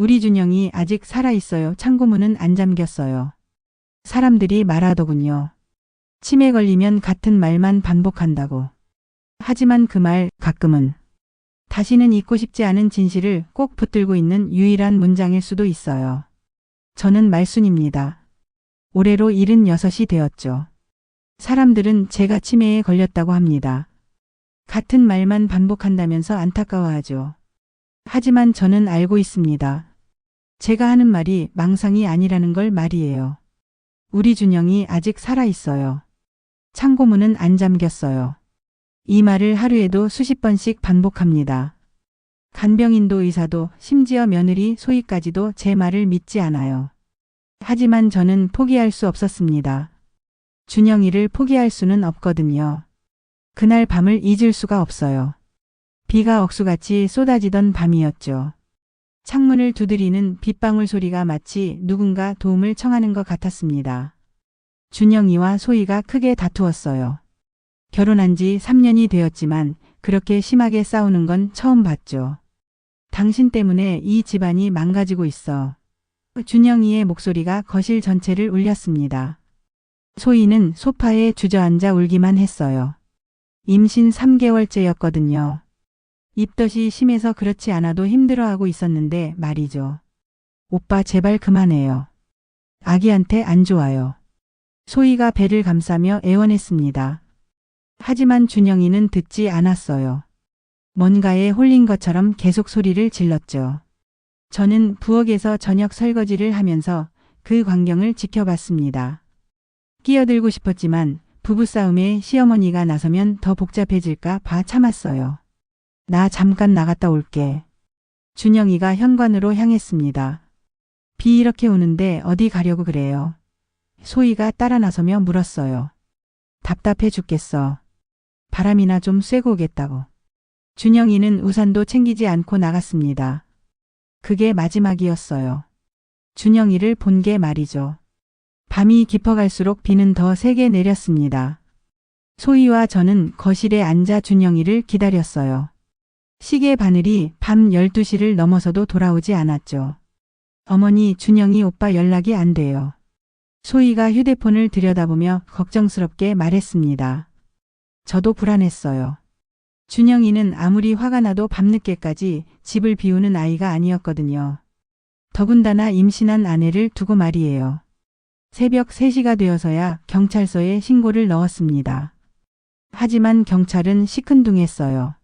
우리 준영이 아직 살아있어요. 창고문은 안 잠겼어요. 사람들이 말하더군요. 치매 걸리면 같은 말만 반복한다고. 하지만 그 말 가끔은 다시는 잊고 싶지 않은 진실을 꼭 붙들고 있는 유일한 문장일 수도 있어요. 저는 말순입니다. 올해로 76이 되었죠. 사람들은 제가 치매에 걸렸다고 합니다. 같은 말만 반복한다면서 안타까워하죠. 하지만 저는 알고 있습니다. 제가 하는 말이 망상이 아니라는 걸 말이에요. 우리 준영이 아직 살아있어요. 창고문은 안 잠겼어요. 이 말을 하루에도 수십 번씩 반복합니다. 간병인도 의사도 심지어 며느리 소희까지도 제 말을 믿지 않아요. 하지만 저는 포기할 수 없었습니다. 준영이를 포기할 수는 없거든요. 그날 밤을 잊을 수가 없어요. 비가 억수같이 쏟아지던 밤이었죠. 창문을 두드리는 빗방울 소리가 마치 누군가 도움을 청하는 것 같았습니다. 준영이와 소희가 크게 다투었어요. 결혼한 지 3년이 되었지만 그렇게 심하게 싸우는 건 처음 봤죠. 당신 때문에 이 집안이 망가지고 있어. 준영이의 목소리가 거실 전체를 울렸습니다. 소희는 소파에 주저앉아 울기만 했어요. 임신 3개월째였거든요. 입덧이 심해서 그렇지 않아도 힘들어하고 있었는데 말이죠. 오빠 제발 그만해요. 아기한테 안 좋아요. 소희가 배를 감싸며 애원했습니다. 하지만 준영이는 듣지 않았어요. 뭔가에 홀린 것처럼 계속 소리를 질렀죠. 저는 부엌에서 저녁 설거지를 하면서 그 광경을 지켜봤습니다. 끼어들고 싶었지만 부부싸움에 시어머니가 나서면 더 복잡해질까 봐 참았어요. 나 잠깐 나갔다 올게. 준영이가 현관으로 향했습니다. 비 이렇게 오는데 어디 가려고 그래요? 소희가 따라 나서며 물었어요. 답답해 죽겠어. 바람이나 좀 쐬고 오겠다고. 준영이는 우산도 챙기지 않고 나갔습니다. 그게 마지막이었어요. 준영이를 본 게 말이죠. 밤이 깊어갈수록 비는 더 세게 내렸습니다. 소희와 저는 거실에 앉아 준영이를 기다렸어요. 시계 바늘이 밤 12시를 넘어서도 돌아오지 않았죠. 어머니, 준영이 오빠 연락이 안 돼요. 소희가 휴대폰을 들여다보며 걱정스럽게 말했습니다. 저도 불안했어요. 준영이는 아무리 화가 나도 밤늦게까지 집을 비우는 아이가 아니었거든요. 더군다나 임신한 아내를 두고 말이에요. 새벽 3시가 되어서야 경찰서에 신고를 넣었습니다. 하지만 경찰은 시큰둥했어요.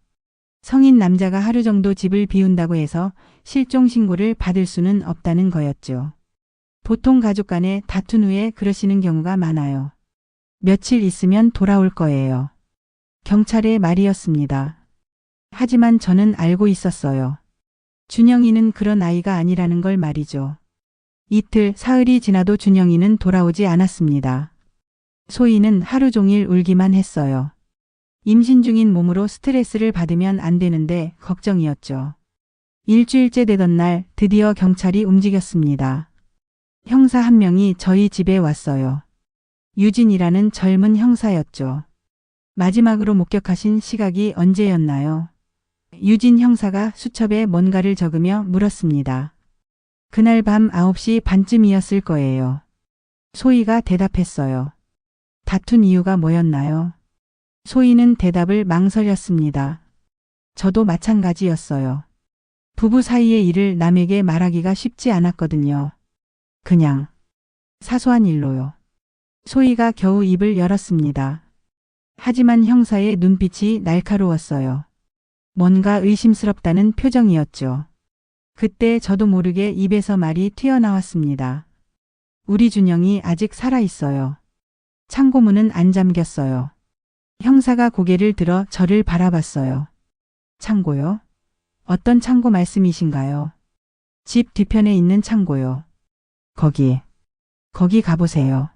성인 남자가 하루 정도 집을 비운다고 해서 실종 신고를 받을 수는 없다는 거였죠. 보통 가족 간에 다툰 후에 그러시는 경우가 많아요. 며칠 있으면 돌아올 거예요. 경찰의 말이었습니다. 하지만 저는 알고 있었어요. 준영이는 그런 아이가 아니라는 걸 말이죠. 이틀, 사흘이 지나도 준영이는 돌아오지 않았습니다. 소희는 하루 종일 울기만 했어요. 임신 중인 몸으로 스트레스를 받으면 안 되는데 걱정이었죠. 일주일째 되던 날 드디어 경찰이 움직였습니다. 형사 한 명이 저희 집에 왔어요. 유진이라는 젊은 형사였죠. 마지막으로 목격하신 시각이 언제였나요? 유진 형사가 수첩에 뭔가를 적으며 물었습니다. 그날 밤 9시 반쯤이었을 거예요. 소희가 대답했어요. 다툰 이유가 뭐였나요? 소희는 대답을 망설였습니다. 저도 마찬가지였어요. 부부 사이의 일을 남에게 말하기가 쉽지 않았거든요. 그냥 사소한 일로요. 소희가 겨우 입을 열었습니다. 하지만 형사의 눈빛이 날카로웠어요. 뭔가 의심스럽다는 표정이었죠. 그때 저도 모르게 입에서 말이 튀어나왔습니다. 우리 준영이 아직 살아있어요. 창고문은 안 잠겼어요. 형사가 고개를 들어 저를 바라봤어요. 창고요? 어떤 창고 말씀이신가요? 집 뒤편에 있는 창고요. 거기 가보세요.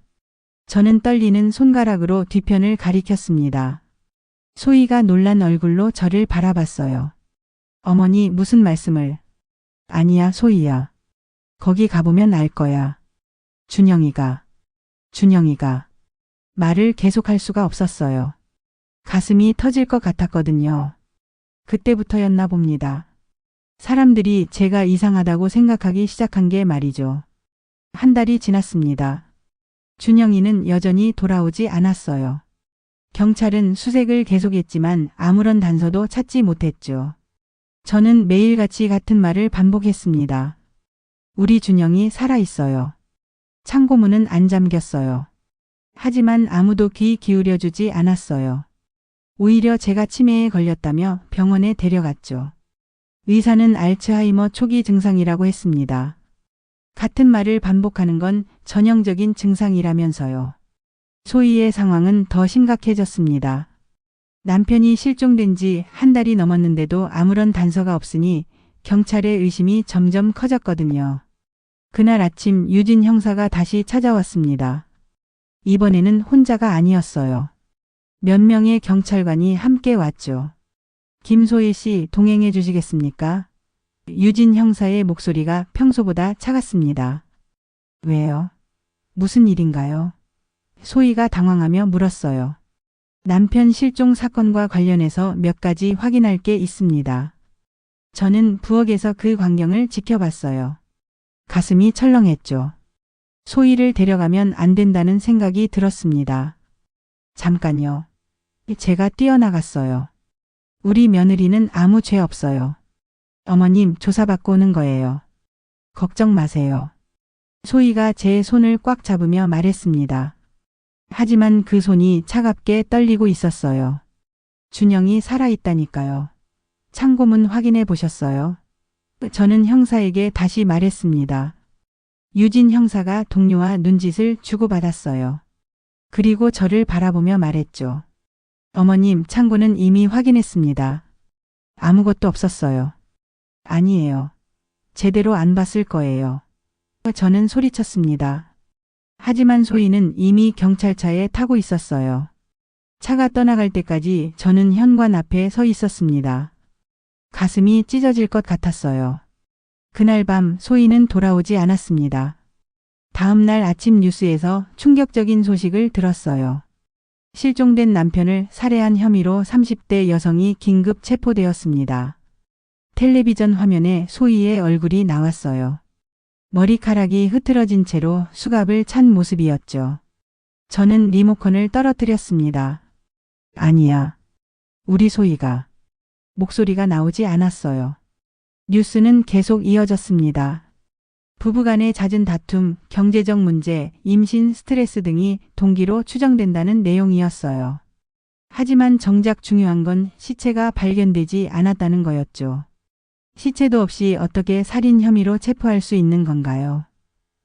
저는 떨리는 손가락으로 뒤편을 가리켰습니다. 소희가 놀란 얼굴로 저를 바라봤어요. 어머니, 무슨 말씀을? 아니야, 소희야. 거기 가보면 알 거야. 준영이가 말을 계속할 수가 없었어요. 가슴이 터질 것 같았거든요. 그때부터였나 봅니다. 사람들이 제가 이상하다고 생각하기 시작한 게 말이죠. 한 달이 지났습니다. 준영이는 여전히 돌아오지 않았어요. 경찰은 수색을 계속했지만 아무런 단서도 찾지 못했죠. 저는 매일같이 같은 말을 반복했습니다. 우리 준영이 살아있어요. 창고문은 안 잠겼어요. 하지만 아무도 귀 기울여주지 않았어요. 오히려 제가 치매에 걸렸다며 병원에 데려갔죠. 의사는 알츠하이머 초기 증상이라고 했습니다. 같은 말을 반복하는 건 전형적인 증상이라면서요. 소희의 상황은 더 심각해졌습니다. 남편이 실종된 지 한 달이 넘었는데도 아무런 단서가 없으니 경찰의 의심이 점점 커졌거든요. 그날 아침 유진 형사가 다시 찾아왔습니다. 이번에는 혼자가 아니었어요. 몇 명의 경찰관이 함께 왔죠. 김소희 씨 동행해 주시겠습니까? 유진 형사의 목소리가 평소보다 차갔습니다. 왜요? 무슨 일인가요? 소희가 당황하며 물었어요. 남편 실종 사건과 관련해서 몇 가지 확인할 게 있습니다. 저는 부엌에서 그 광경을 지켜봤어요. 가슴이 철렁했죠. 소희를 데려가면 안 된다는 생각이 들었습니다. 잠깐요. 제가 뛰어나갔어요. 우리 며느리는 아무 죄 없어요. 어머님 조사받고 오는 거예요. 걱정 마세요. 소희가 제 손을 꽉 잡으며 말했습니다. 하지만 그 손이 차갑게 떨리고 있었어요. 준영이 살아있다니까요. 창고문 확인해 보셨어요? 저는 형사에게 다시 말했습니다. 유진 형사가 동료와 눈짓을 주고받았어요. 그리고 저를 바라보며 말했죠. 어머님, 창고는 이미 확인했습니다. 아무것도 없었어요. 아니에요. 제대로 안 봤을 거예요. 저는 소리쳤습니다. 하지만 소희는 이미 경찰차에 타고 있었어요. 차가 떠나갈 때까지 저는 현관 앞에 서 있었습니다. 가슴이 찢어질 것 같았어요. 그날 밤 소희는 돌아오지 않았습니다. 다음 날 아침 뉴스에서 충격적인 소식을 들었어요. 실종된 남편을 살해한 혐의로 30대 여성이 긴급 체포되었습니다. 텔레비전 화면에 소희의 얼굴이 나왔어요. 머리카락이 흐트러진 채로 수갑을 찬 모습이었죠. 저는 리모컨을 떨어뜨렸습니다. 아니야. 우리 소희가. 목소리가 나오지 않았어요. 뉴스는 계속 이어졌습니다. 부부간의 잦은 다툼, 경제적 문제, 임신, 스트레스 등이 동기로 추정된다는 내용이었어요. 하지만 정작 중요한 건 시체가 발견되지 않았다는 거였죠. 시체도 없이 어떻게 살인 혐의로 체포할 수 있는 건가요?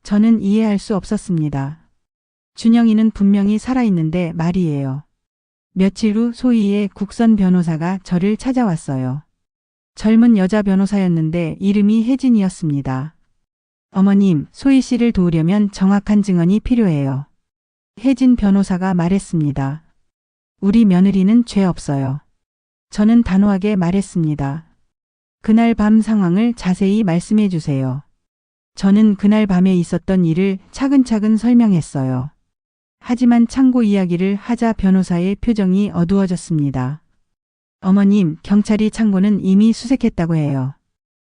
저는 이해할 수 없었습니다. 준영이는 분명히 살아있는데 말이에요. 며칠 후 소희의 국선 변호사가 저를 찾아왔어요. 젊은 여자 변호사였는데 이름이 혜진이었습니다. 어머님, 소희 씨를 도우려면 정확한 증언이 필요해요. 혜진 변호사가 말했습니다. 우리 며느리는 죄 없어요. 저는 단호하게 말했습니다. 그날 밤 상황을 자세히 말씀해 주세요. 저는 그날 밤에 있었던 일을 차근차근 설명했어요. 하지만 창고 이야기를 하자 변호사의 표정이 어두워졌습니다. 어머님, 경찰이 창고는 이미 수색했다고 해요.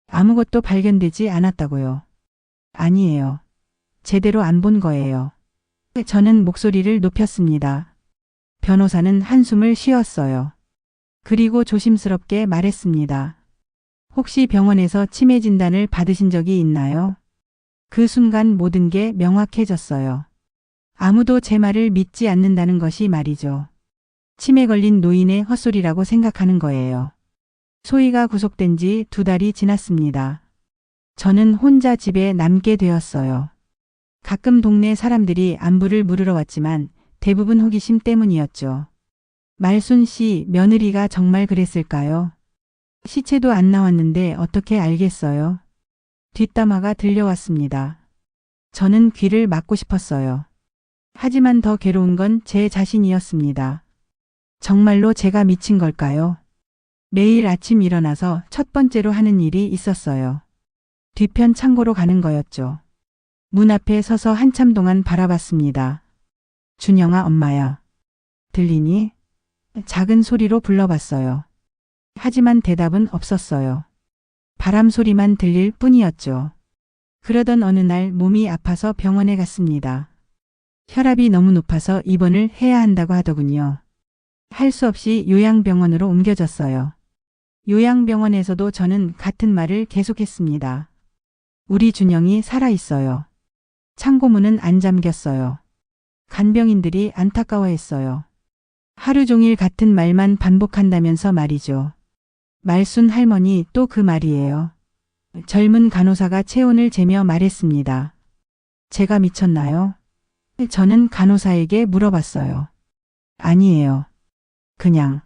아무것도 발견되지 않았다고요. 아니에요. 제대로 안 본 거예요. 저는 목소리를 높였습니다. 변호사는 한숨을 쉬었어요. 그리고 조심스럽게 말했습니다. 혹시 병원에서 치매 진단을 받으신 적이 있나요? 그 순간 모든 게 명확해졌어요. 아무도 제 말을 믿지 않는다는 것이 말이죠. 치매 걸린 노인의 헛소리라고 생각하는 거예요. 소희가 구속된 지 2달이 지났습니다. 저는 혼자 집에 남게 되었어요. 가끔 동네 사람들이 안부를 물으러 왔지만 대부분 호기심 때문이었죠. 말순 씨 며느리가 정말 그랬을까요? 시체도 안 나왔는데 어떻게 알겠어요? 뒷담화가 들려왔습니다. 저는 귀를 막고 싶었어요. 하지만 더 괴로운 건 제 자신이었습니다. 정말로 제가 미친 걸까요? 매일 아침 일어나서 첫 번째로 하는 일이 있었어요. 뒤편 창고로 가는 거였죠. 문 앞에 서서 한참 동안 바라봤습니다. 준영아, 엄마야. 들리니? 작은 소리로 불러봤어요. 하지만 대답은 없었어요. 바람 소리만 들릴 뿐이었죠. 그러던 어느 날 몸이 아파서 병원에 갔습니다. 혈압이 너무 높아서 입원을 해야 한다고 하더군요. 할 수 없이 요양병원으로 옮겨졌어요. 요양병원에서도 저는 같은 말을 계속했습니다. 우리 준영이 살아있어요. 창고문은 안 잠겼어요. 간병인들이 안타까워했어요. 하루 종일 같은 말만 반복한다면서 말이죠. 말순 할머니 또 그 말이에요. 젊은 간호사가 체온을 재며 말했습니다. 제가 미쳤나요? 저는 간호사에게 물어봤어요. 아니에요. 그냥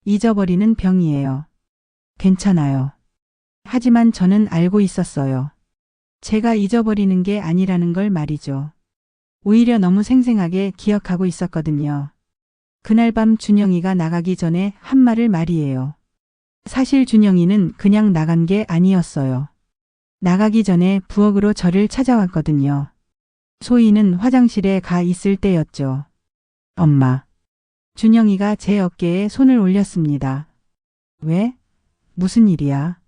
잊어버리는 병이에요. 괜찮아요. 하지만 저는 알고 있었어요. 제가 잊어버리는 게 아니라는 걸 말이죠. 오히려 너무 생생하게 기억하고 있었거든요. 그날 밤 준영이가 나가기 전에 한 말을 말이에요. 사실 준영이는 그냥 나간 게 아니었어요. 나가기 전에 부엌으로 저를 찾아왔거든요. 소희는 화장실에 가 있을 때였죠. 엄마. 준영이가 제 어깨에 손을 올렸습니다. 왜? 무슨 일이야?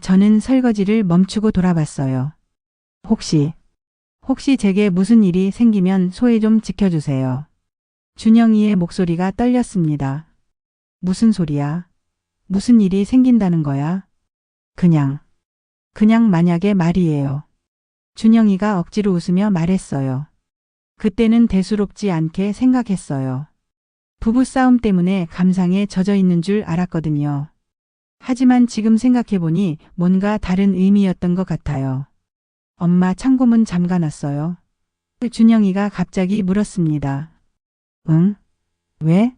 저는 설거지를 멈추고 돌아봤어요. 혹시 제게 무슨 일이 생기면 소희 좀 지켜주세요. 준영이의 목소리가 떨렸습니다. 무슨 소리야? 무슨 일이 생긴다는 거야? 그냥 만약에 말이에요. 준영이가 억지로 웃으며 말했어요. 그때는 대수롭지 않게 생각했어요. 부부싸움 때문에 감상에 젖어 있는 줄 알았거든요. 하지만 지금 생각해보니 뭔가 다른 의미였던 것 같아요. 엄마 창고문 잠가놨어요? 준영이가 갑자기 물었습니다. 응? 왜?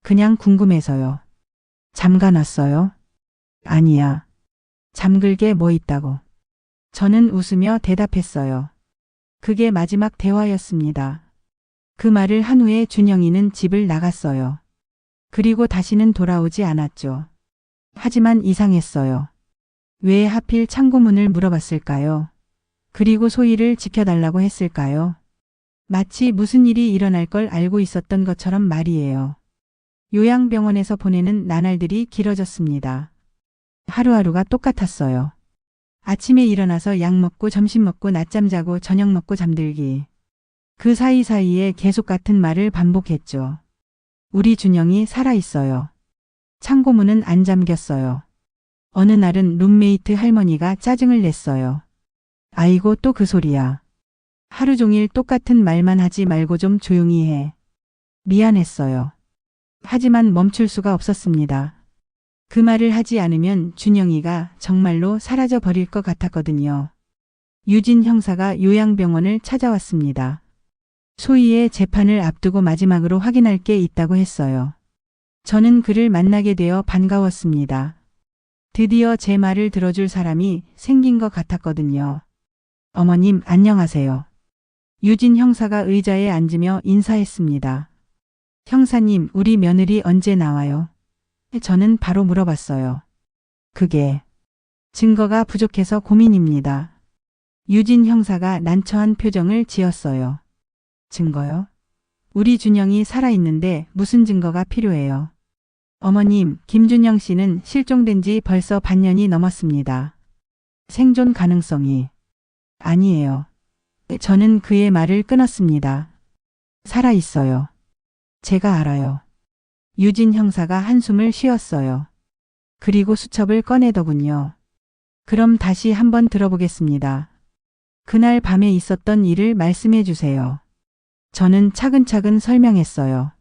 그냥 궁금해서요. 잠가놨어요? 아니야. 잠글 게 뭐 있다고. 저는 웃으며 대답했어요. 그게 마지막 대화였습니다. 그 말을 한 후에 준영이는 집을 나갔어요. 그리고 다시는 돌아오지 않았죠. 하지만 이상했어요. 왜 하필 창고문을 물어봤을까요? 그리고 소희를 지켜달라고 했을까요? 마치 무슨 일이 일어날 걸 알고 있었던 것처럼 말이에요. 요양병원에서 보내는 나날들이 길어졌습니다. 하루하루가 똑같았어요. 아침에 일어나서 약 먹고 점심 먹고 낮잠 자고 저녁 먹고 잠들기. 그 사이사이에 계속 같은 말을 반복했죠. 우리 준영이 살아있어요. 창고문은 안 잠겼어요. 어느 날은 룸메이트 할머니가 짜증을 냈어요. 아이고 또 그 소리야. 하루 종일 똑같은 말만 하지 말고 좀 조용히 해. 미안했어요. 하지만 멈출 수가 없었습니다. 그 말을 하지 않으면 준영이가 정말로 사라져 버릴 것 같았거든요. 유진 형사가 요양병원을 찾아왔습니다. 소희의 재판을 앞두고 마지막으로 확인할 게 있다고 했어요. 저는 그를 만나게 되어 반가웠습니다. 드디어 제 말을 들어줄 사람이 생긴 것 같았거든요. 어머님 안녕하세요. 유진 형사가 의자에 앉으며 인사했습니다. 형사님, 우리 며느리 언제 나와요? 저는 바로 물어봤어요. 그게 증거가 부족해서 고민입니다. 유진 형사가 난처한 표정을 지었어요. 증거요? 우리 준영이 살아있는데 무슨 증거가 필요해요? 어머님, 김준영 씨는 실종된 지 벌써 반년이 넘었습니다. 생존 가능성이 아니에요. 저는 그의 말을 끊었습니다. 살아있어요. 제가 알아요. 유진 형사가 한숨을 쉬었어요. 그리고 수첩을 꺼내더군요. 그럼 다시 한번 들어보겠습니다. 그날 밤에 있었던 일을 말씀해 주세요. 저는 차근차근 설명했어요.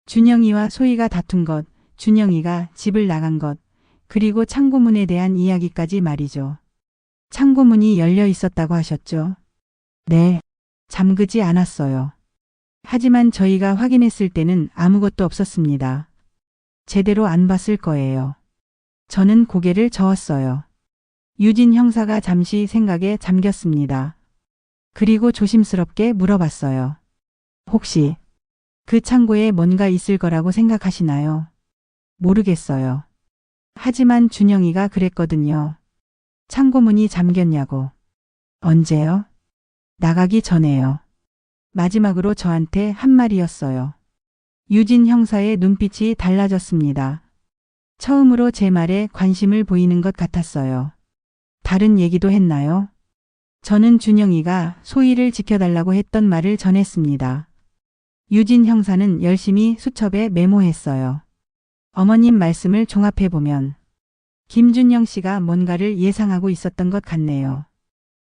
준영이와 소희가 다툰 것, 준영이가 집을 나간 것, 그리고 창고문에 대한 이야기까지 말이죠. 창고문이 열려 있었다고 하셨죠? 네, 잠그지 않았어요. 하지만 저희가 확인했을 때는 아무것도 없었습니다. 제대로 안 봤을 거예요. 저는 고개를 저었어요. 유진 형사가 잠시 생각에 잠겼습니다. 그리고 조심스럽게 물어봤어요. 혹시 그 창고에 뭔가 있을 거라고 생각하시나요? 모르겠어요. 하지만 준영이가 그랬거든요. 창고문이 잠겼냐고. 언제요? 나가기 전에요. 마지막으로 저한테 한 말이었어요. 유진 형사의 눈빛이 달라졌습니다. 처음으로 제 말에 관심을 보이는 것 같았어요. 다른 얘기도 했나요? 저는 준영이가 소희를 지켜달라고 했던 말을 전했습니다. 유진 형사는 열심히 수첩에 메모했어요. 어머님 말씀을 종합해보면 김준영 씨가 뭔가를 예상하고 있었던 것 같네요.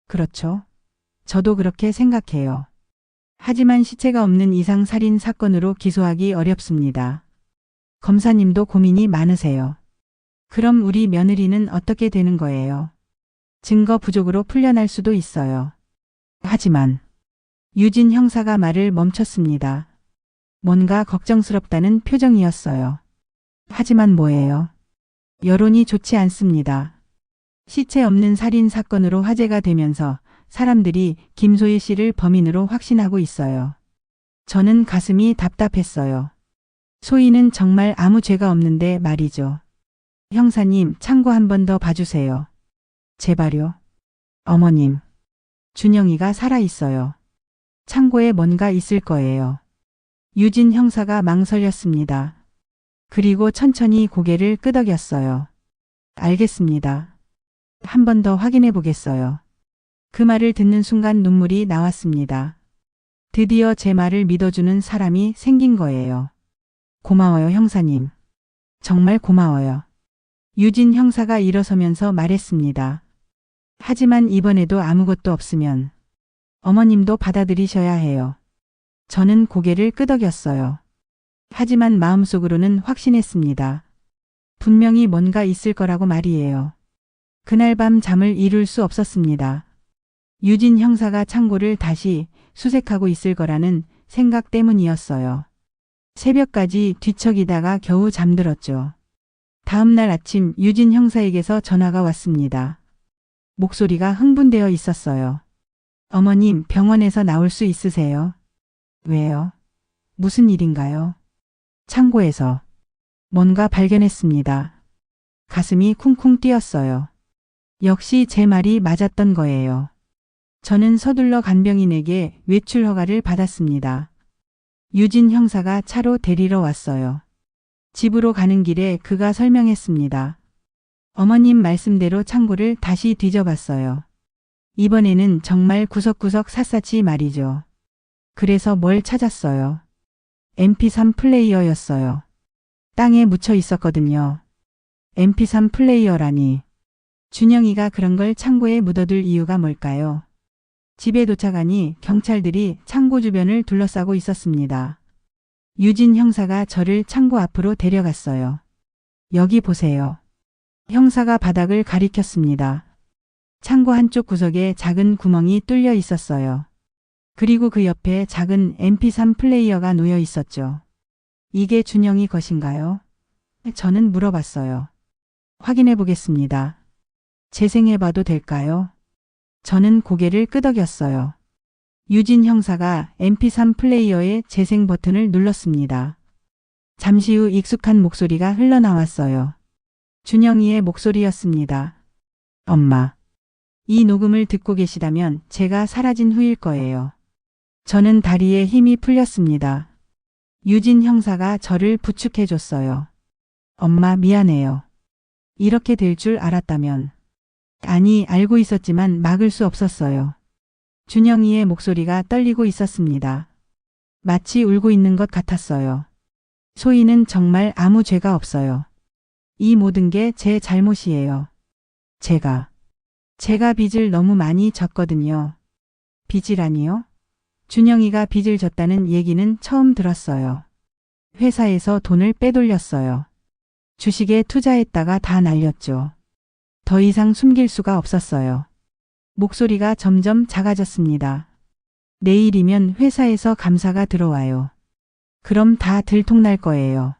그렇죠. 저도 그렇게 생각해요. 하지만 시체가 없는 이상 살인 사건으로 기소하기 어렵습니다. 검사님도 고민이 많으세요. 그럼 우리 며느리는 어떻게 되는 거예요? 증거 부족으로 풀려날 수도 있어요. 하지만 유진 형사가 말을 멈췄습니다. 뭔가 걱정스럽다는 표정이었어요. 하지만 뭐예요? 여론이 좋지 않습니다. 시체 없는 살인 사건으로 화제가 되면서 사람들이 김소희 씨를 범인으로 확신하고 있어요. 저는 가슴이 답답했어요. 소희는 정말 아무 죄가 없는데 말이죠. 형사님, 창고 한 번 더 봐주세요. 제발요. 어머님, 준영이가 살아있어요. 창고에 뭔가 있을 거예요. 유진 형사가 망설였습니다. 그리고 천천히 고개를 끄덕였어요. 알겠습니다. 한 번 더 확인해 보겠어요. 그 말을 듣는 순간 눈물이 나왔습니다. 드디어 제 말을 믿어주는 사람이 생긴 거예요. 고마워요, 형사님. 정말 고마워요. 유진 형사가 일어서면서 말했습니다. 하지만 이번에도 아무것도 없으면 어머님도 받아들이셔야 해요. 저는 고개를 끄덕였어요. 하지만 마음속으로는 확신했습니다. 분명히 뭔가 있을 거라고 말이에요. 그날 밤 잠을 이룰 수 없었습니다. 유진 형사가 창고를 다시 수색하고 있을 거라는 생각 때문이었어요. 새벽까지 뒤척이다가 겨우 잠들었죠. 다음 날 아침 유진 형사에게서 전화가 왔습니다. 목소리가 흥분되어 있었어요. 어머님, 병원에서 나올 수 있으세요? 왜요? 무슨 일인가요? 창고에서 뭔가 발견했습니다. 가슴이 쿵쿵 뛰었어요. 역시 제 말이 맞았던 거예요. 저는 서둘러 간병인에게 외출 허가를 받았습니다. 유진 형사가 차로 데리러 왔어요. 집으로 가는 길에 그가 설명했습니다. 어머님 말씀대로 창고를 다시 뒤져봤어요. 이번에는 정말 구석구석 샅샅이 말이죠. 그래서 뭘 찾았어요? MP3 플레이어였어요. 땅에 묻혀 있었거든요. MP3 플레이어라니. 준영이가 그런 걸 창고에 묻어둘 이유가 뭘까요? 집에 도착하니 경찰들이 창고 주변을 둘러싸고 있었습니다. 유진 형사가 저를 창고 앞으로 데려갔어요. 여기 보세요. 형사가 바닥을 가리켰습니다. 창고 한쪽 구석에 작은 구멍이 뚫려 있었어요. 그리고 그 옆에 작은 MP3 플레이어가 놓여 있었죠. 이게 준영이 것인가요? 저는 물어봤어요. 확인해 보겠습니다. 재생해봐도 될까요? 저는 고개를 끄덕였어요. 유진 형사가 MP3 플레이어의 재생 버튼을 눌렀습니다. 잠시 후 익숙한 목소리가 흘러나왔어요. 준영이의 목소리였습니다. 엄마. 이 녹음을 듣고 계시다면 제가 사라진 후일 거예요. 저는 다리에 힘이 풀렸습니다. 유진 형사가 저를 부축해 줬어요. 엄마, 미안해요. 이렇게 될 줄 알았다면. 아니, 알고 있었지만 막을 수 없었어요. 준영이의 목소리가 떨리고 있었습니다. 마치 울고 있는 것 같았어요. 소희는 정말 아무 죄가 없어요. 이 모든 게 제 잘못이에요. 제가 빚을 너무 많이 졌거든요. 빚이라니요? 준영이가 빚을 졌다는 얘기는 처음 들었어요. 회사에서 돈을 빼돌렸어요. 주식에 투자했다가 다 날렸죠. 더 이상 숨길 수가 없었어요. 목소리가 점점 작아졌습니다. 내일이면 회사에서 감사가 들어와요. 그럼 다 들통날 거예요.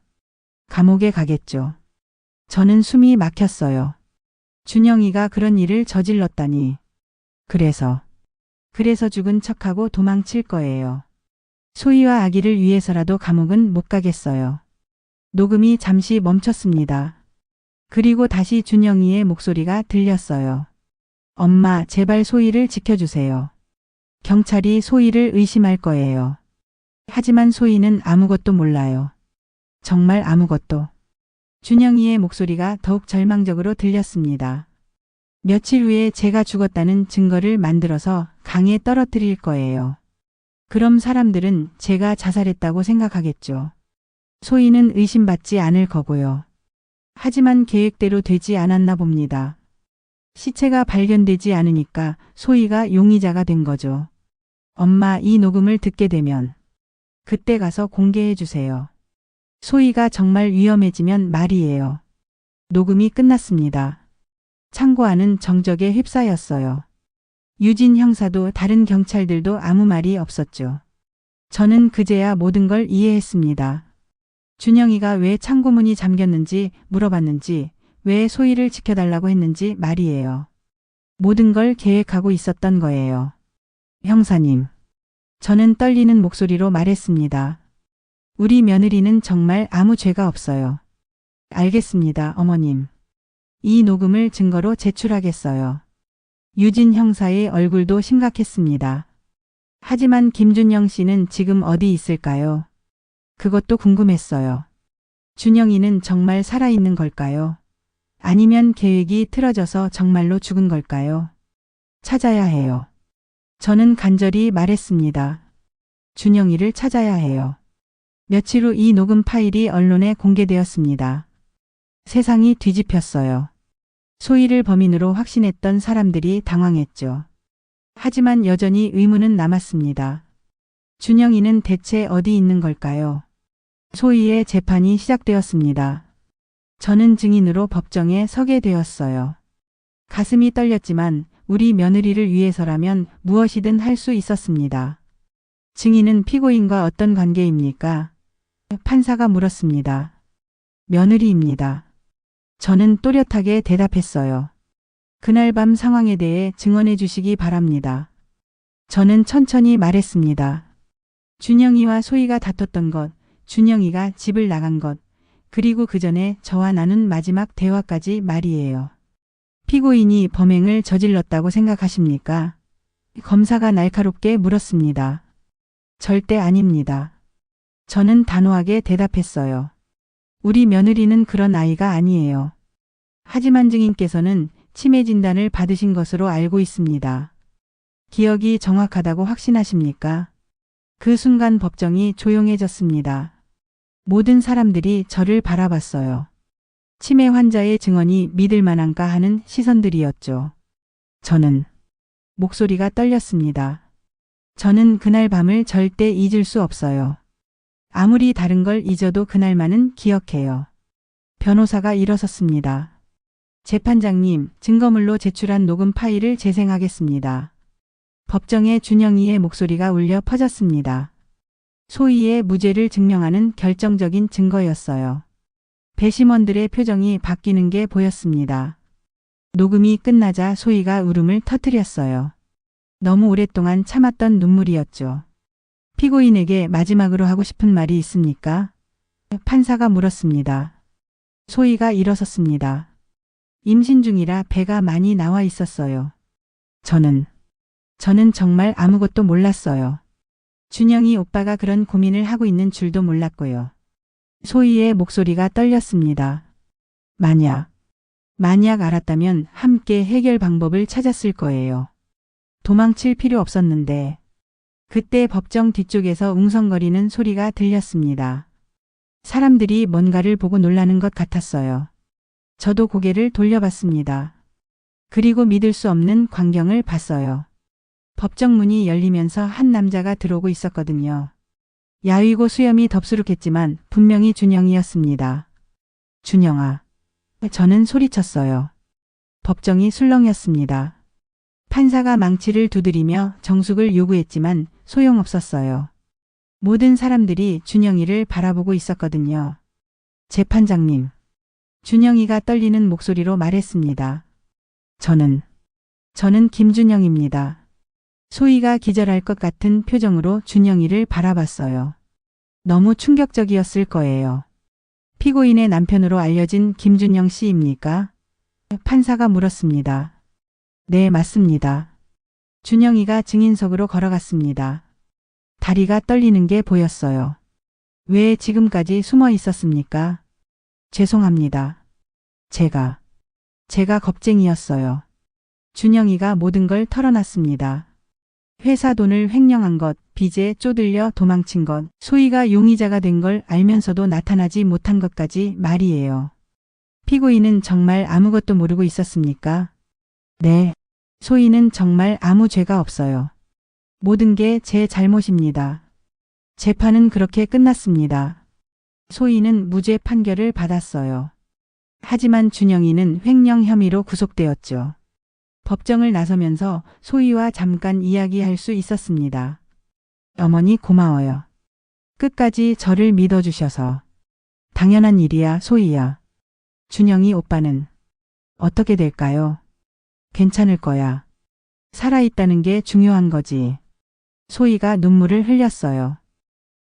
감옥에 가겠죠. 저는 숨이 막혔어요. 준영이가 그런 일을 저질렀다니. 그래서 죽은 척하고 도망칠 거예요. 소희와 아기를 위해서라도 감옥은 못 가겠어요. 녹음이 잠시 멈췄습니다. 그리고 다시 준영이의 목소리가 들렸어요. 엄마, 제발 소희를 지켜주세요. 경찰이 소희를 의심할 거예요. 하지만 소희는 아무것도 몰라요. 정말 아무것도. 준영이의 목소리가 더욱 절망적으로 들렸습니다. 며칠 후에 제가 죽었다는 증거를 만들어서 강에 떨어뜨릴 거예요. 그럼 사람들은 제가 자살했다고 생각하겠죠. 소희는 의심받지 않을 거고요. 하지만 계획대로 되지 않았나 봅니다. 시체가 발견되지 않으니까 소희가 용의자가 된 거죠. 엄마, 이 녹음을 듣게 되면 그때 가서 공개해 주세요. 소희가 정말 위험해지면 말이에요. 녹음이 끝났습니다. 창고 안은 정적에 휩싸였어요. 유진 형사도 다른 경찰들도 아무 말이 없었죠. 저는 그제야 모든 걸 이해했습니다. 준영이가 왜 창고문이 잠겼는지 물어봤는지, 왜 소희를 지켜달라고 했는지 말이에요. 모든 걸 계획하고 있었던 거예요. 형사님. 저는 떨리는 목소리로 말했습니다. 우리 며느리는 정말 아무 죄가 없어요. 알겠습니다, 어머님. 이 녹음을 증거로 제출하겠어요. 유진 형사의 얼굴도 심각했습니다. 하지만 김준영 씨는 지금 어디 있을까요? 그것도 궁금했어요. 준영이는 정말 살아있는 걸까요? 아니면 계획이 틀어져서 정말로 죽은 걸까요? 찾아야 해요. 저는 간절히 말했습니다. 준영이를 찾아야 해요. 며칠 후 이 녹음 파일이 언론에 공개되었습니다. 세상이 뒤집혔어요. 소희를 범인으로 확신했던 사람들이 당황했죠. 하지만 여전히 의문은 남았습니다. 준영이는 대체 어디 있는 걸까요? 소희의 재판이 시작되었습니다. 저는 증인으로 법정에 서게 되었어요. 가슴이 떨렸지만 우리 며느리를 위해서라면 무엇이든 할 수 있었습니다. 증인은 피고인과 어떤 관계입니까? 판사가 물었습니다. 며느리입니다. 저는 또렷하게 대답했어요. 그날 밤 상황에 대해 증언해 주시기 바랍니다. 저는 천천히 말했습니다. 준영이와 소희가 다퉜던 것, 준영이가 집을 나간 것, 그리고 그 전에 저와 나눈 마지막 대화까지 말이에요. 피고인이 범행을 저질렀다고 생각하십니까? 검사가 날카롭게 물었습니다. 절대 아닙니다. 저는 단호하게 대답했어요. 우리 며느리는 그런 아이가 아니에요. 하지만 증인께서는 치매 진단을 받으신 것으로 알고 있습니다. 기억이 정확하다고 확신하십니까? 그 순간 법정이 조용해졌습니다. 모든 사람들이 저를 바라봤어요. 치매 환자의 증언이 믿을 만한가 하는 시선들이었죠. 저는 목소리가 떨렸습니다. 저는 그날 밤을 절대 잊을 수 없어요. 아무리 다른 걸 잊어도 그날만은 기억해요. 변호사가 일어섰습니다. 재판장님, 증거물로 제출한 녹음 파일을 재생하겠습니다. 법정에 준영이의 목소리가 울려 퍼졌습니다. 소희의 무죄를 증명하는 결정적인 증거였어요. 배심원들의 표정이 바뀌는 게 보였습니다. 녹음이 끝나자 소희가 울음을 터뜨렸어요. 너무 오랫동안 참았던 눈물이었죠. 피고인에게 마지막으로 하고 싶은 말이 있습니까? 판사가 물었습니다. 소희가 일어섰습니다. 임신 중이라 배가 많이 나와 있었어요. 저는 정말 아무것도 몰랐어요. 준영이 오빠가 그런 고민을 하고 있는 줄도 몰랐고요. 소희의 목소리가 떨렸습니다. 만약 알았다면 함께 해결 방법을 찾았을 거예요. 도망칠 필요 없었는데. 그때 법정 뒤쪽에서 웅성거리는 소리가 들렸습니다. 사람들이 뭔가를 보고 놀라는 것 같았어요. 저도 고개를 돌려봤습니다. 그리고 믿을 수 없는 광경을 봤어요. 법정 문이 열리면서 한 남자가 들어오고 있었거든요. 야위고 수염이 덥수룩했지만 분명히 준영이었습니다. 준영아. 저는 소리쳤어요. 법정이 술렁였습니다. 판사가 망치를 두드리며 정숙을 요구했지만 소용없었어요. 모든 사람들이 준영이를 바라보고 있었거든요. 재판장님. 준영이가 떨리는 목소리로 말했습니다. 저는 김준영입니다. 소희가 기절할 것 같은 표정으로 준영이를 바라봤어요. 너무 충격적이었을 거예요. 피고인의 남편으로 알려진 김준영 씨입니까? 판사가 물었습니다. 네, 맞습니다. 준영이가 증인석으로 걸어갔습니다. 다리가 떨리는 게 보였어요. 왜 지금까지 숨어 있었습니까? 죄송합니다. 제가 겁쟁이였어요. 준영이가 모든 걸 털어놨습니다. 회사 돈을 횡령한 것, 빚에 쪼들려 도망친 것, 소희가 용의자가 된 걸 알면서도 나타나지 못한 것까지 말이에요. 피고인은 정말 아무것도 모르고 있었습니까? 네. 소희는 정말 아무 죄가 없어요. 모든 게 제 잘못입니다. 재판은 그렇게 끝났습니다. 소희는 무죄 판결을 받았어요. 하지만 준영이는 횡령 혐의로 구속되었죠. 법정을 나서면서 소희와 잠깐 이야기할 수 있었습니다. 어머니 고마워요. 끝까지 저를 믿어주셔서. 당연한 일이야, 소희야. 준영이 오빠는 어떻게 될까요? 괜찮을 거야. 살아있다는 게 중요한 거지. 소희가 눈물을 흘렸어요.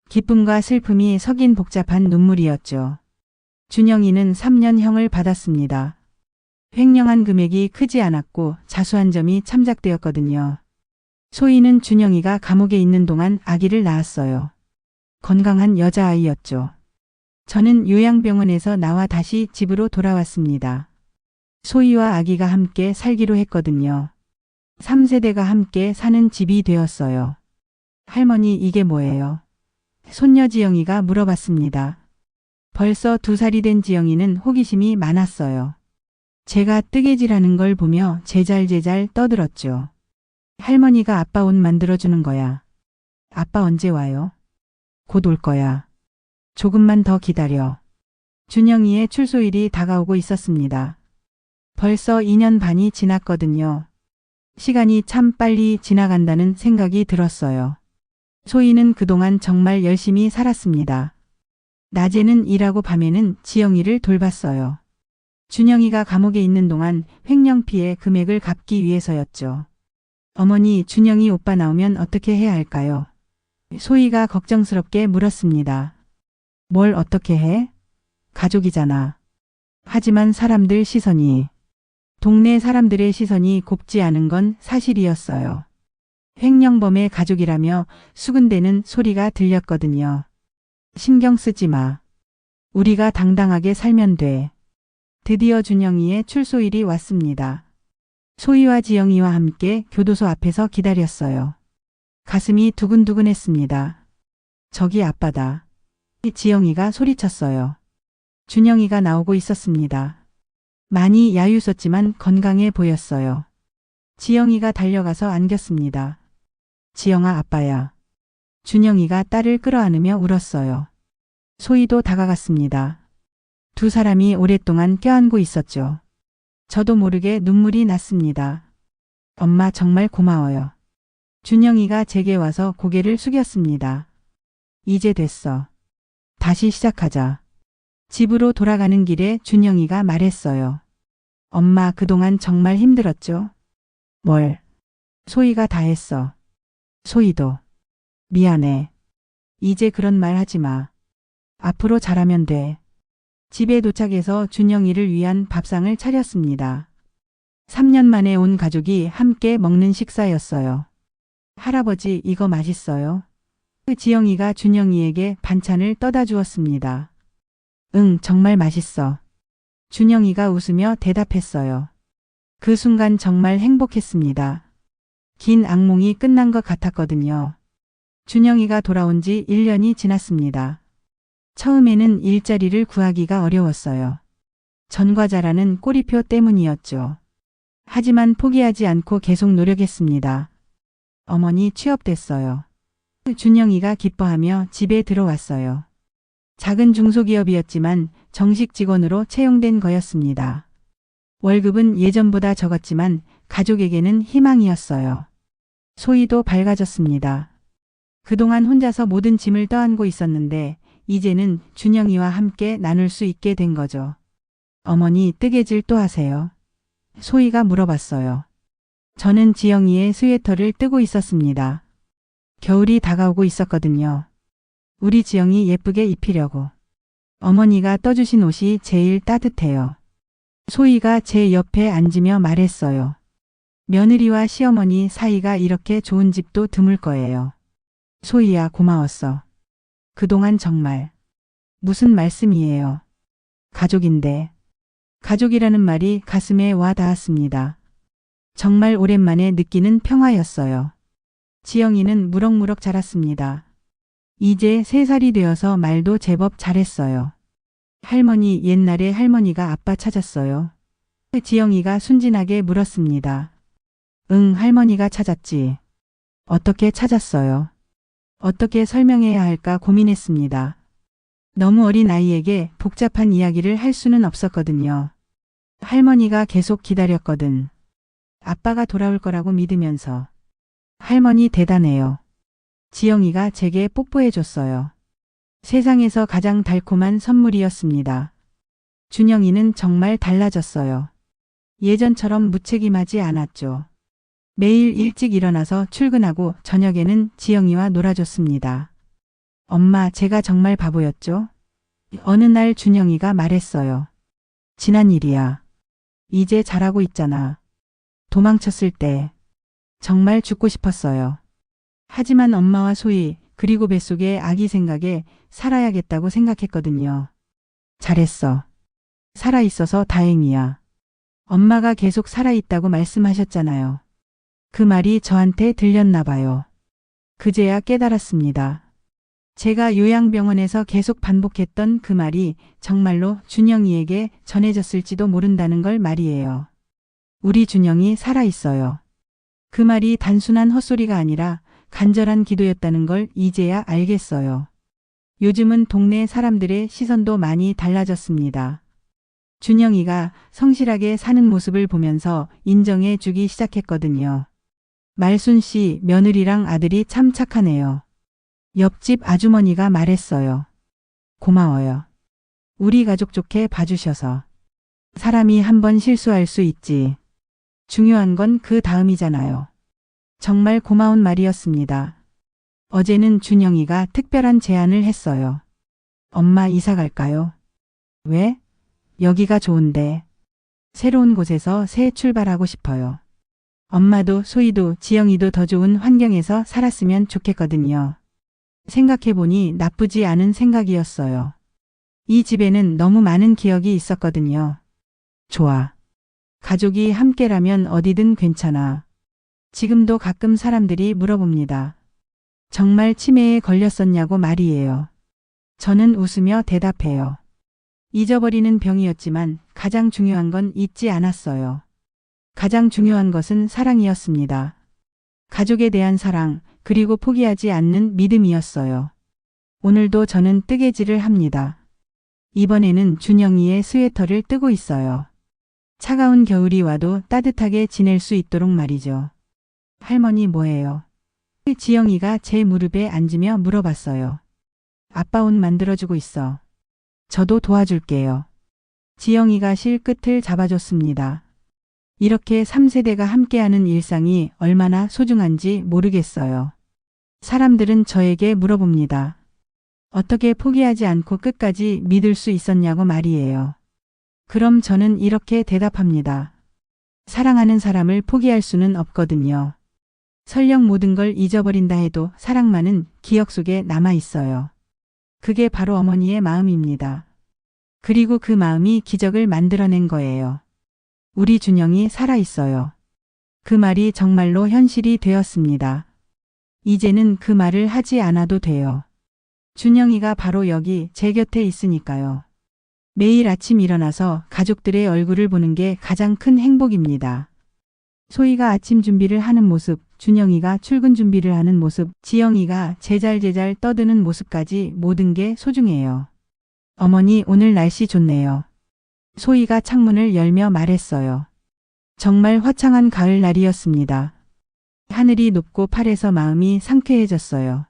기쁨과 슬픔이 섞인 복잡한 눈물이었죠. 준영이는 3년형을 받았습니다. 횡령한 금액이 크지 않았고 자수한 점이 참작되었거든요. 소희는 준영이가 감옥에 있는 동안 아기를 낳았어요. 건강한 여자아이였죠. 저는 요양병원에서 나와 다시 집으로 돌아왔습니다. 소희와 아기가 함께 살기로 했거든요. 3세대가 함께 사는 집이 되었어요. 할머니 이게 뭐예요? 손녀 지영이가 물어봤습니다. 벌써 2살이 된 지영이는 호기심이 많았어요. 제가 뜨개질하는 걸 보며 제잘제잘 떠들었죠. 할머니가 아빠 옷 만들어주는 거야. 아빠 언제 와요? 곧 올 거야. 조금만 더 기다려. 준영이의 출소일이 다가오고 있었습니다. 벌써 2년 반이 지났거든요. 시간이 참 빨리 지나간다는 생각이 들었어요. 소희는 그동안 정말 열심히 살았습니다. 낮에는 일하고 밤에는 지영이를 돌봤어요. 준영이가 감옥에 있는 동안 횡령 피해 금액을 갚기 위해서였죠. 어머니, 준영이 오빠 나오면 어떻게 해야 할까요? 소희가 걱정스럽게 물었습니다. 뭘 어떻게 해? 가족이잖아. 하지만 사람들 시선이, 동네 사람들의 시선이 곱지 않은 건 사실이었어요. 횡령범의 가족이라며 수군대는 소리가 들렸거든요. 신경 쓰지 마. 우리가 당당하게 살면 돼. 드디어 준영이의 출소일이 왔습니다. 소희와 지영이와 함께 교도소 앞에서 기다렸어요. 가슴이 두근두근했습니다. 저기 아빠다. 지영이가 소리쳤어요. 준영이가 나오고 있었습니다. 많이 야유었지만 건강해 보였어요. 지영이가 달려가서 안겼습니다. 지영아 아빠야. 준영이가 딸을 끌어안으며 울었어요. 소희도 다가갔습니다. 두 사람이 오랫동안 껴안고 있었죠. 저도 모르게 눈물이 났습니다. 엄마 정말 고마워요. 준영이가 제게 와서 고개를 숙였습니다. 이제 됐어. 다시 시작하자. 집으로 돌아가는 길에 준영이가 말했어요. 엄마 그동안 정말 힘들었죠? 뭘? 소희가 다 했어. 소희도. 미안해. 이제 그런 말 하지 마. 앞으로 잘하면 돼. 집에 도착해서 준영이를 위한 밥상을 차렸습니다. 3년 만에 온 가족이 함께 먹는 식사였어요. 할아버지 이거 맛있어요? 지영이가 준영이에게 반찬을 떠다 주었습니다. 응, 정말 맛있어. 준영이가 웃으며 대답했어요. 그 순간 정말 행복했습니다. 긴 악몽이 끝난 것 같았거든요. 준영이가 돌아온 지 1년이 지났습니다. 처음에는 일자리를 구하기가 어려웠어요. 전과자라는 꼬리표 때문이었죠. 하지만 포기하지 않고 계속 노력했습니다. 어머니 취업됐어요. 준영이가 기뻐하며 집에 들어왔어요. 작은 중소기업이었지만 정식 직원으로 채용된 거였습니다. 월급은 예전보다 적었지만 가족에게는 희망이었어요. 소희도 밝아졌습니다. 그동안 혼자서 모든 짐을 떠안고 있었는데 이제는 준영이와 함께 나눌 수 있게 된 거죠. 어머니 뜨개질 또 하세요? 소희가 물어봤어요. 저는 지영이의 스웨터를 뜨고 있었습니다. 겨울이 다가오고 있었거든요. 우리 지영이 예쁘게 입히려고. 어머니가 떠주신 옷이 제일 따뜻해요. 소희가 제 옆에 앉으며 말했어요. 며느리와 시어머니 사이가 이렇게 좋은 집도 드물 거예요. 소희야 고마웠어. 그동안 정말. 무슨 말씀이에요. 가족인데. 가족이라는 말이 가슴에 와 닿았습니다. 정말 오랜만에 느끼는 평화였어요. 지영이는 무럭무럭 자랐습니다. 이제 3살이 되어서 말도 제법 잘했어요. 할머니, 옛날에 할머니가 아빠 찾았어요. 지영이가 순진하게 물었습니다. 응, 할머니가 찾았지. 어떻게 찾았어요? 어떻게 설명해야 할까 고민했습니다. 너무 어린 아이에게 복잡한 이야기를 할 수는 없었거든요. 할머니가 계속 기다렸거든. 아빠가 돌아올 거라고 믿으면서. 할머니 대단해요. 지영이가 제게 뽀뽀해줬어요. 세상에서 가장 달콤한 선물이었습니다. 준영이는 정말 달라졌어요. 예전처럼 무책임하지 않았죠. 매일 일찍 일어나서 출근하고 저녁에는 지영이와 놀아줬습니다. 엄마, 제가 정말 바보였죠? 어느 날 준영이가 말했어요. 지난 일이야. 이제 잘하고 있잖아. 도망쳤을 때 정말 죽고 싶었어요. 하지만 엄마와 소희, 그리고 뱃속의 아기 생각에 살아야겠다고 생각했거든요. 잘했어. 살아있어서 다행이야. 엄마가 계속 살아있다고 말씀하셨잖아요. 그 말이 저한테 들렸나 봐요. 그제야 깨달았습니다. 제가 요양병원에서 계속 반복했던 그 말이 정말로 준영이에게 전해졌을지도 모른다는 걸 말이에요. 우리 준영이 살아있어요. 그 말이 단순한 헛소리가 아니라 간절한 기도였다는 걸 이제야 알겠어요. 요즘은 동네 사람들의 시선도 많이 달라졌습니다. 준영이가 성실하게 사는 모습을 보면서 인정해 주기 시작했거든요. 말순 씨, 며느리랑 아들이 참 착하네요. 옆집 아주머니가 말했어요. 고마워요. 우리 가족 좋게 봐주셔서. 사람이 한번 실수할 수 있지. 중요한 건 그 다음이잖아요. 정말 고마운 말이었습니다. 어제는 준영이가 특별한 제안을 했어요. 엄마 이사 갈까요? 왜? 여기가 좋은데. 새로운 곳에서 새 출발하고 싶어요. 엄마도 소희도 지영이도 더 좋은 환경에서 살았으면 좋겠거든요. 생각해보니 나쁘지 않은 생각이었어요. 이 집에는 너무 많은 기억이 있었거든요. 좋아. 가족이 함께라면 어디든 괜찮아. 지금도 가끔 사람들이 물어봅니다. 정말 치매에 걸렸었냐고 말이에요. 저는 웃으며 대답해요. 잊어버리는 병이었지만 가장 중요한 건 잊지 않았어요. 가장 중요한 것은 사랑이었습니다. 가족에 대한 사랑, 그리고 포기하지 않는 믿음이었어요. 오늘도 저는 뜨개질을 합니다. 이번에는 준영이의 스웨터를 뜨고 있어요. 차가운 겨울이 와도 따뜻하게 지낼 수 있도록 말이죠. 할머니 뭐해요? 지영이가 제 무릎에 앉으며 물어봤어요. 아빠 옷 만들어주고 있어. 저도 도와줄게요. 지영이가 실 끝을 잡아줬습니다. 이렇게 3세대가 함께하는 일상이 얼마나 소중한지 모르겠어요. 사람들은 저에게 물어봅니다. 어떻게 포기하지 않고 끝까지 믿을 수 있었냐고 말이에요. 그럼 저는 이렇게 대답합니다. 사랑하는 사람을 포기할 수는 없거든요. 설령 모든 걸 잊어버린다 해도 사랑만은 기억 속에 남아 있어요. 그게 바로 어머니의 마음입니다. 그리고 그 마음이 기적을 만들어낸 거예요. 우리 준영이 살아있어요. 그 말이 정말로 현실이 되었습니다. 이제는 그 말을 하지 않아도 돼요. 준영이가 바로 여기 제 곁에 있으니까요. 매일 아침 일어나서 가족들의 얼굴을 보는 게 가장 큰 행복입니다. 소희가 아침 준비를 하는 모습, 준영이가 출근 준비를 하는 모습, 지영이가 제잘제잘 떠드는 모습까지 모든 게 소중해요. 어머니, 오늘 날씨 좋네요. 소희가 창문을 열며 말했어요. 정말 화창한 가을 날이었습니다. 하늘이 높고 팔에서 마음이 상쾌해졌어요.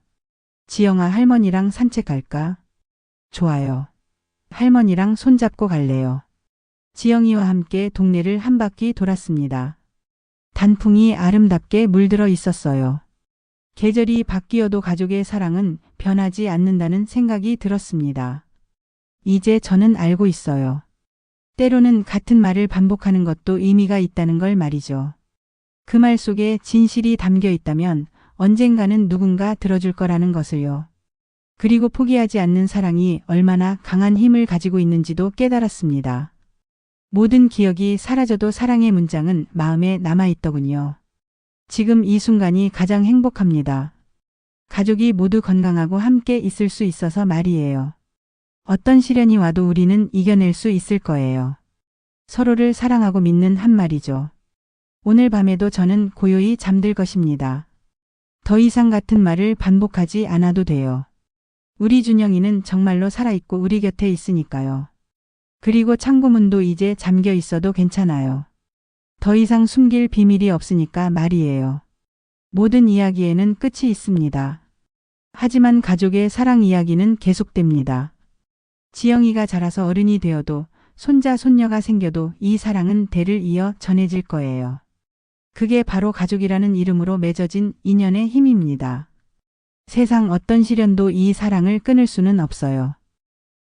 지영아, 할머니랑 산책할까? 좋아요. 할머니랑 손잡고 갈래요. 지영이와 함께 동네를 한 바퀴 돌았습니다. 단풍이 아름답게 물들어 있었어요. 계절이 바뀌어도 가족의 사랑은 변하지 않는다는 생각이 들었습니다. 이제 저는 알고 있어요. 때로는 같은 말을 반복하는 것도 의미가 있다는 걸 말이죠. 그 말 속에 진실이 담겨 있다면 언젠가는 누군가 들어줄 거라는 것을요. 그리고 포기하지 않는 사랑이 얼마나 강한 힘을 가지고 있는지도 깨달았습니다. 모든 기억이 사라져도 사랑의 문장은 마음에 남아있더군요. 지금 이 순간이 가장 행복합니다. 가족이 모두 건강하고 함께 있을 수 있어서 말이에요. 어떤 시련이 와도 우리는 이겨낼 수 있을 거예요. 서로를 사랑하고 믿는 한 말이죠. 오늘 밤에도 저는 고요히 잠들 것입니다. 더 이상 같은 말을 반복하지 않아도 돼요. 우리 준영이는 정말로 살아있고 우리 곁에 있으니까요. 그리고 창고문도 이제 잠겨 있어도 괜찮아요. 더 이상 숨길 비밀이 없으니까 말이에요. 모든 이야기에는 끝이 있습니다. 하지만 가족의 사랑 이야기는 계속됩니다. 지영이가 자라서 어른이 되어도 손자 손녀가 생겨도 이 사랑은 대를 이어 전해질 거예요. 그게 바로 가족이라는 이름으로 맺어진 인연의 힘입니다. 세상 어떤 시련도 이 사랑을 끊을 수는 없어요.